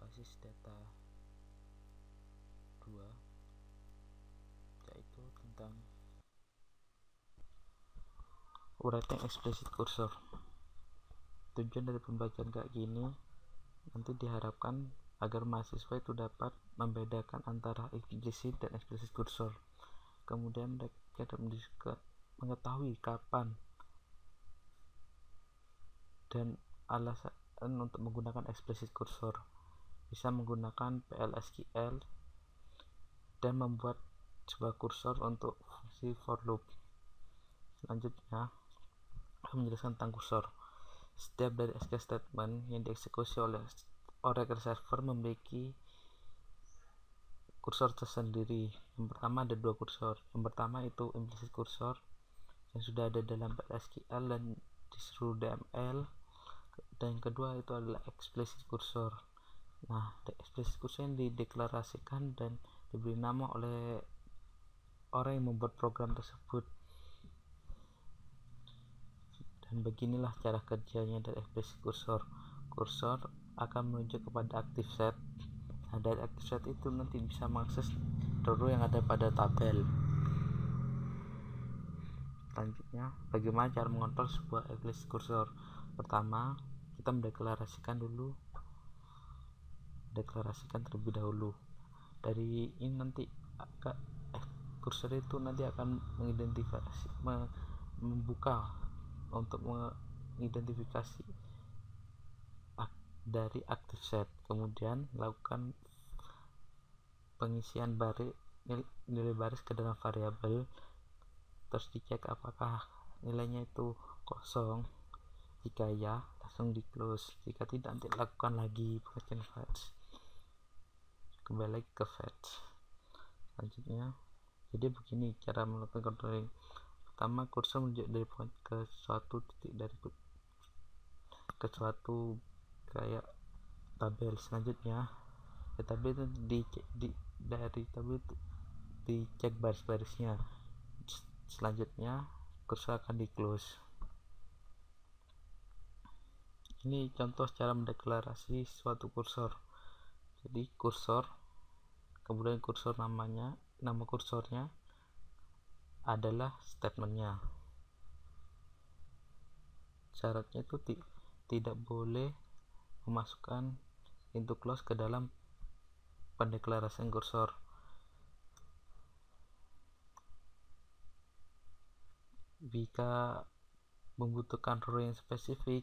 basis data 2, yaitu tentang uraian eksplisit kursor. Tujuan dari pembelajaran kayak gini nanti diharapkan agar mahasiswa itu dapat membedakan antara eksplisit dan eksplisit kursor. Kemudian mereka dapat mengetahui kapan dan alasan untuk menggunakan eksplisit kursor, bisa menggunakan PLSQL dan membuat sebuah kursor untuk fungsi for loop. Selanjutnya akan menjelaskan tentang kursor. Setiap dari SQL statement yang dieksekusi oleh Oracle Server memiliki kursor tersendiri. Yang pertama ada dua kursor. Yang pertama itu implicit kursor yang sudah ada dalam PLSQL dan di seluruh DML, dan yang kedua itu adalah explicit kursor. Nah, explicit kursor yang dideklarasikan dan diberi nama oleh orang yang membuat program tersebut. Dan beginilah cara kerjanya dari explicit kursor. Kursor akan menunjuk kepada active set. Nah, dari active set itu nanti bisa mengakses row yang ada pada tabel. Selanjutnya, bagaimana cara mengontrol sebuah explicit kursor? Pertama, kita mendeklarasikan terlebih dahulu. Dari ini nanti kursor itu nanti akan mengidentifikasi, membuka untuk mengidentifikasi dari active set, kemudian lakukan pengisian nilai baris ke dalam variabel, terus dicek apakah nilainya itu kosong. Jika ya, langsung di close. Jika tidak, nanti lakukan lagi pengisian fetch, kembali lagi ke fetch. Selanjutnya, jadi begini cara melakukan controlling. Pertama, kursor menunjuk dari point ke suatu titik, dari ke suatu kayak tabel. Selanjutnya, tabel itu dari tabel itu dicek baris-barisnya. Selanjutnya, kursor akan di close. Ini contoh cara mendeklarasi suatu kursor. Jadi kursor, kemudian kursor nama kursornya adalah statementnya. Syaratnya itu tidak boleh memasukkan into close ke dalam pendeklarasian kursor. Jika membutuhkan row yang spesifik,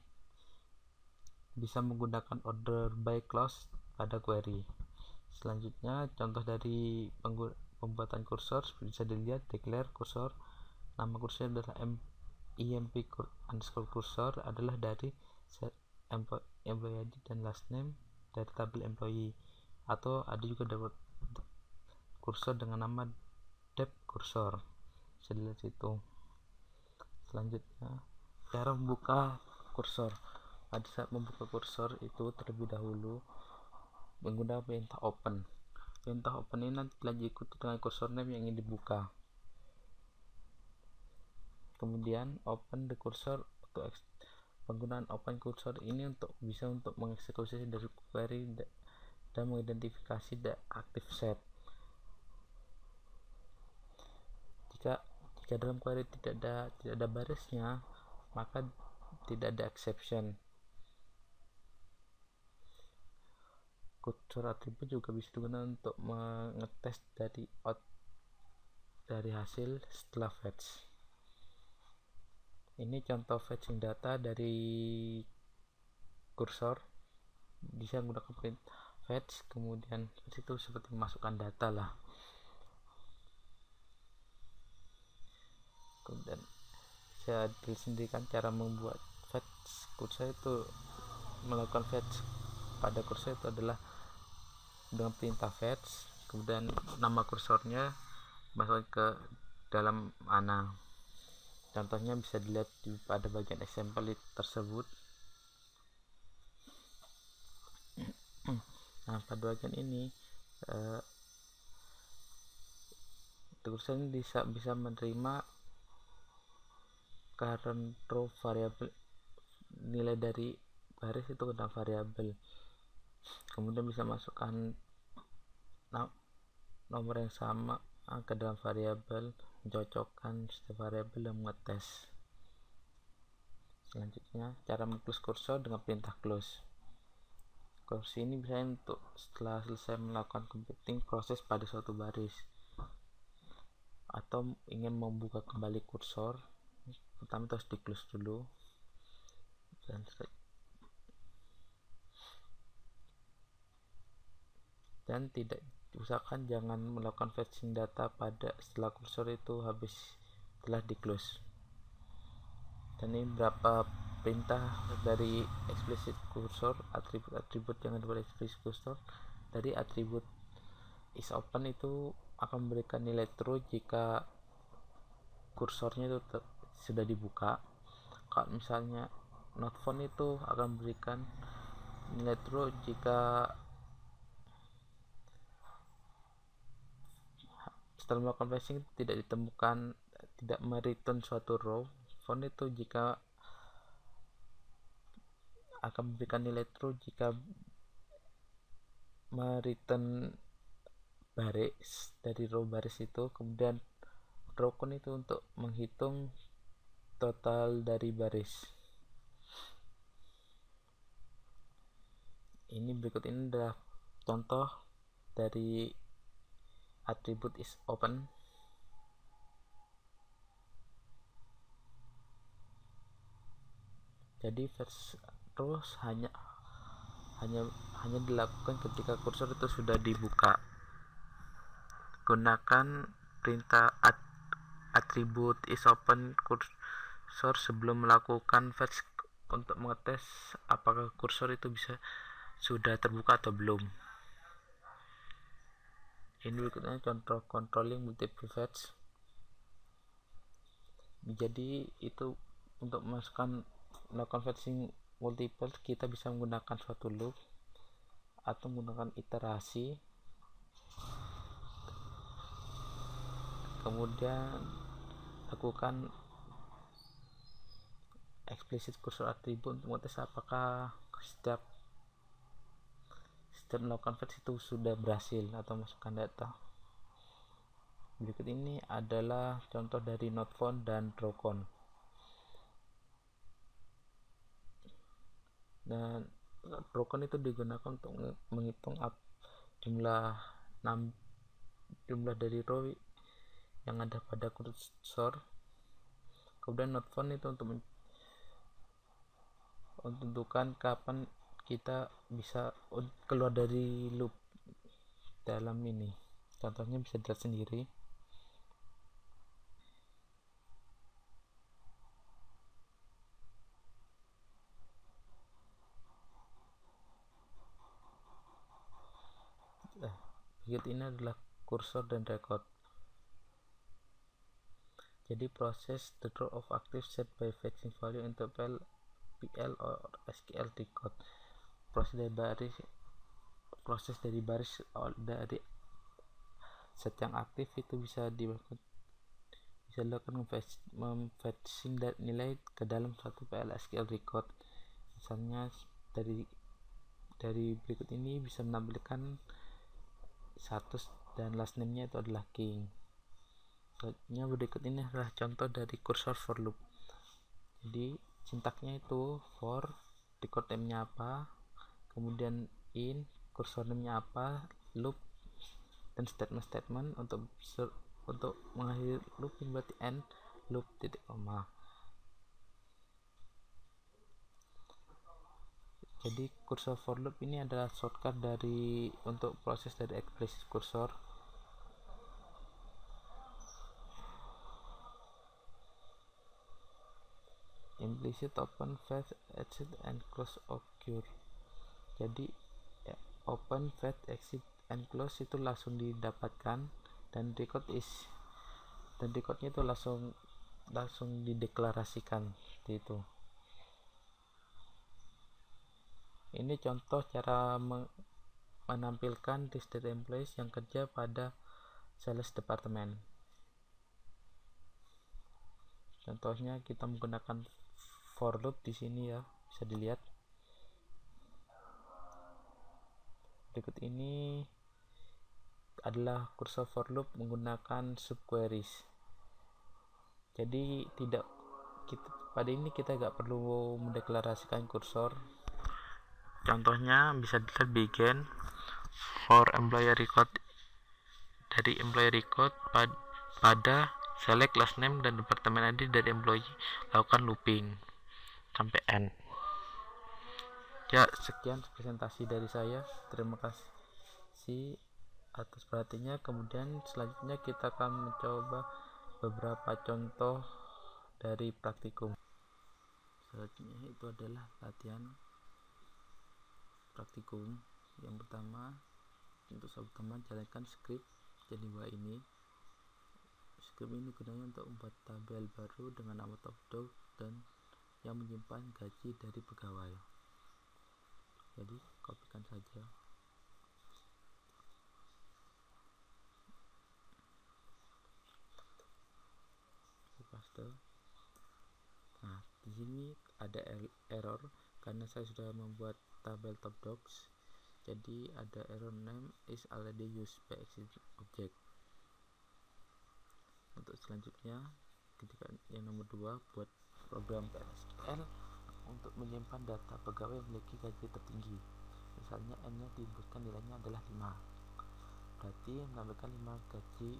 bisa menggunakan order by clause pada query. Selanjutnya, contoh dari pembuatan kursor bisa dilihat. Declare kursor, nama kursor adalah emp underscore kursor adalah dari set employee ID dan last name dari tabel employee, atau ada juga dapat kursor dengan nama depth kursor, bisa dilihat situ. Selanjutnya, cara membuka kursor. Pada saat membuka kursor itu terlebih dahulu menggunakan perintah open. Perintah open ini nanti diikuti dengan kursor name yang ingin dibuka. Kemudian open the cursor. Untuk penggunaan open cursor ini bisa untuk mengeksekusi dari query dan mengidentifikasi the active set. Jika dalam query tidak ada barisnya, maka tidak ada exception. Kursor atribut juga bisa digunakan untuk mengetes dari hasil setelah fetch. Ini contoh fetching data dari kursor. Bisa menggunakan print fetch, kemudian fetch itu seperti memasukkan data lah. Kemudian saya sendirikan cara membuat fetch kursor itu. Melakukan fetch pada kursor itu adalah dengan perintah fetch, kemudian nama kursornya masuk ke dalam mana. Contohnya bisa dilihat pada bagian example tersebut. Nah, pada bagian ini kursor ini bisa menerima current row variable, nilai dari baris itu ke dalam variabel. kemudian bisa masukkan nomor yang sama ke dalam variabel, mencocokkan setiap variabel dan mengetes. Selanjutnya cara meng-close kursor dengan perintah close. Close ini bisa untuk setelah selesai melakukan computing proses pada suatu baris, atau ingin membuka kembali kursor, pertama harus di close dulu, dan tidak diusahakan jangan melakukan fetching data pada setelah kursor itu habis telah di close. Dan ini beberapa perintah dari explicit cursor, atribut-atribut yang ada pada explicit cursor. Dari atribut isOpen itu akan memberikan nilai true jika kursornya itu sudah dibuka. Kalau misalnya not found itu akan memberikan nilai true jika setelah melakukan flashing tidak ditemukan, tidak mereturn suatu row. Found itu jika akan memberikan nilai true jika mereturn baris dari row baris itu. Kemudian row count itu untuk menghitung total dari baris. Ini berikut ini adalah contoh dari atribut isOpen. Jadi terus hanya dilakukan ketika kursor itu sudah dibuka. Gunakan perintah atribut isOpen kursor sebelum melakukan fetch untuk mengetes apakah kursor itu sudah terbuka atau belum. Ini berikutnya contoh controlling multiple fetch. Jadi itu untuk melakukan fetching multiple, kita bisa menggunakan suatu loop atau menggunakan iterasi, kemudian lakukan explicit cursor atribut untuk mengetes apakah setiap melakukan fetch itu sudah berhasil atau masukkan data. Berikut ini adalah contoh dari not found dan row count. Dan row count itu digunakan untuk menghitung jumlah dari row yang ada pada kursor. Kemudian not found itu untuk menentukan kapan kita bisa keluar dari loop dalam ini. Contohnya bisa dilihat sendiri. Berikut ini adalah kursor dan record. Jadi proses the draw of active set by fetching value into PL or SQL record. Proses dari baris dari set yang aktif itu bisa dilakukan memfetching nilai ke dalam satu PL SQL record. Misalnya dari berikut ini bisa menampilkan status dan last name-nya itu adalah king. Selanjutnya berikut ini adalah contoh dari kursor for loop. Jadi sintaknya itu for, record name-nya apa, kemudian in, kursor name-nya apa, loop, dan statement untuk mengakhiri loop ini berarti end loop titik koma. Jadi kursor for loop ini adalah shortcut untuk proses dari explicit cursor. Implicit open, fetch, exit, and close occur. Jadi open, fetch, exit, and close itu langsung didapatkan, dan recordnya itu langsung dideklarasikan seperti itu. Ini contoh cara menampilkan list data employees yang kerja pada sales department. Contohnya kita menggunakan for loop di sini ya, bisa dilihat. Berikut ini adalah kursor for loop menggunakan subqueries. Jadi pada ini kita nggak perlu mendeklarasikan kursor. Contohnya bisa dilihat begin for employee record, dari employee record pada select last name dan departemen ID dari employee, lakukan looping sampai end. Ya, sekian presentasi dari saya. Terima kasih atas perhatiannya. Kemudian selanjutnya kita akan mencoba beberapa contoh dari praktikum. Selanjutnya itu adalah latihan praktikum. Yang pertama, untuk utama jalankan script Geneva ini. Script ini gunanya untuk membuat tabel baru dengan nama Topdog dan yang menyimpan gaji dari pegawai. Jadi kopikan saja. Paste. Nah, di sini ada error karena saya sudah membuat tabel Topdogs. Jadi ada error name is already used by existing object. Untuk selanjutnya, ketika yang nomor 2, buat program PLSQL untuk menyimpan data pegawai yang memiliki gaji tertinggi. Misalnya n-nya diinputkan nilainya adalah 5. Berarti menambahkan 5 gaji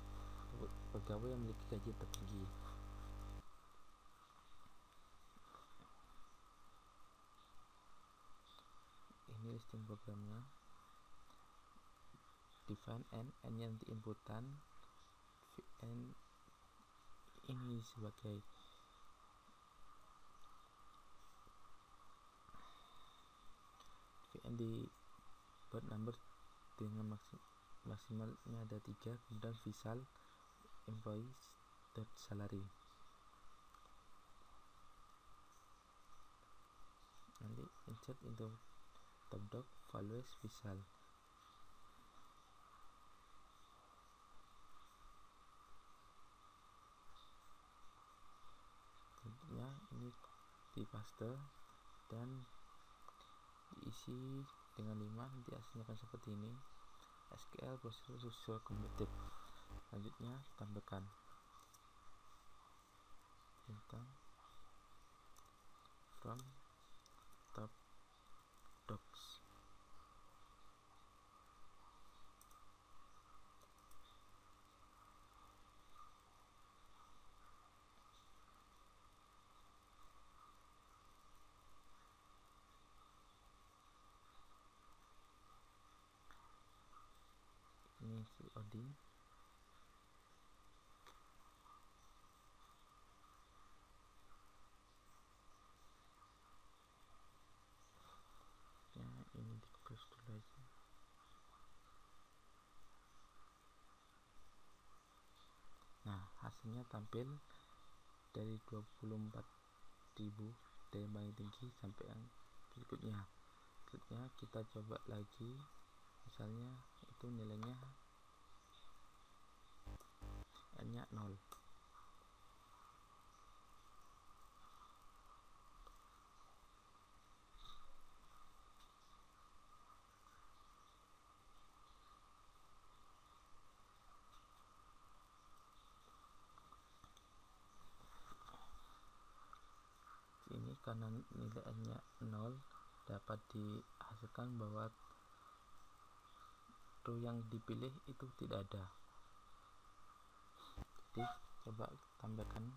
pegawai yang memiliki gaji tertinggi. Ini listing programnya. Define n yang diinputan, n ini sebagai VN di buat number dengan maksimalnya ada 3, kemudian visal employees.salary. Nanti insert into Topdog values visal. Selanjutnya ini dipaste dan diisi dengan 5, nanti hasilnya akan seperti ini. SQL procedure committed. Selanjutnya tambahkan tentang from Topdogs. Ini si Odi. Ya, ini di close dulu aja. Nah, hasilnya tampil dari 24.000 dari yang paling tinggi sampai yang berikutnya. Selanjutnya kita coba lagi, misalnya itu nilainya n-nya 0. Ini karena nilainya 0 dapat dihasilkan bahwa row yang dipilih itu tidak ada. Jadi coba tambahkan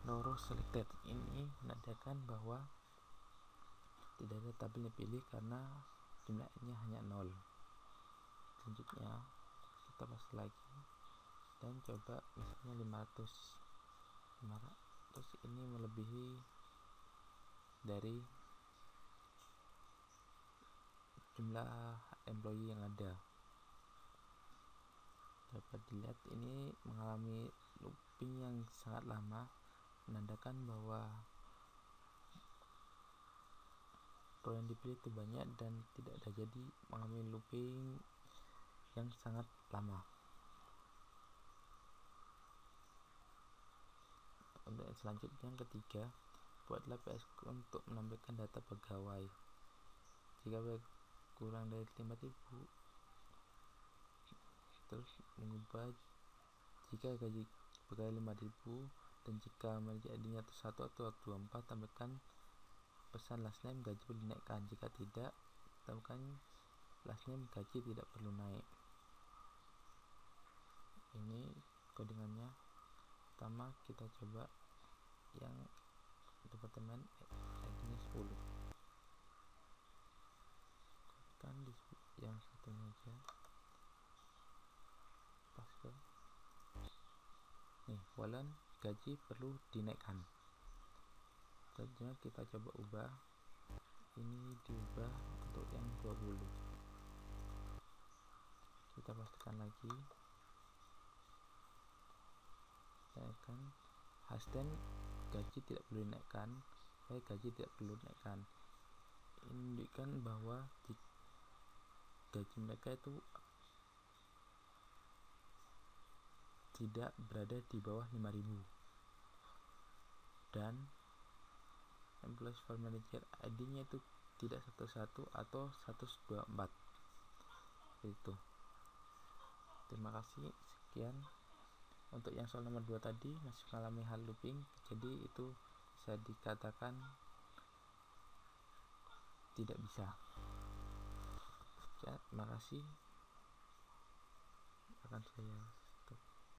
no row selected. Ini menandakan bahwa tidak ada tabel yang pilih karena jumlahnya hanya 0. Selanjutnya kita pas lagi dan coba misalnya 500 ini melebihi dari jumlah employee yang ada. Dapat dilihat ini mengalami looping yang sangat lama, menandakan bahwa row yang dipilih itu banyak dan tidak ada, jadi mengalami looping yang sangat lama. Untuk selanjutnya yang ketiga, buatlah PSQ untuk menampilkan data pegawai. Jika kurang dari 5.000, terus mengubah jika gaji pegawai 5.000, dan jika menjadinya 1 atau 24, tambahkan pesan last name gaji perlu dinaikkan. Jika tidak, tambahkan last name gaji tidak perlu naik. Ini codingannya. Pertama kita coba yang departemen ID-nya 10, kan yang satunya aja password. Nih, wallen gaji perlu dinaikkan. Selanjutnya kita coba ubah, ini diubah untuk yang 20. Kita pastikan lagi, naikkan hasten gaji tidak perlu dinaikkan, gaji tidak perlu dinaikkan. Ini menunjukkan bahwa gaji mereka itu tidak berada di bawah 5.000, dan employees for manager ID-nya itu tidak 11 atau 124. Itu. Terima kasih, sekian. Untuk yang soal nomor 2 tadi masih mengalami hal looping, jadi itu bisa dikatakan tidak bisa. Ya, terima kasih. Akan saya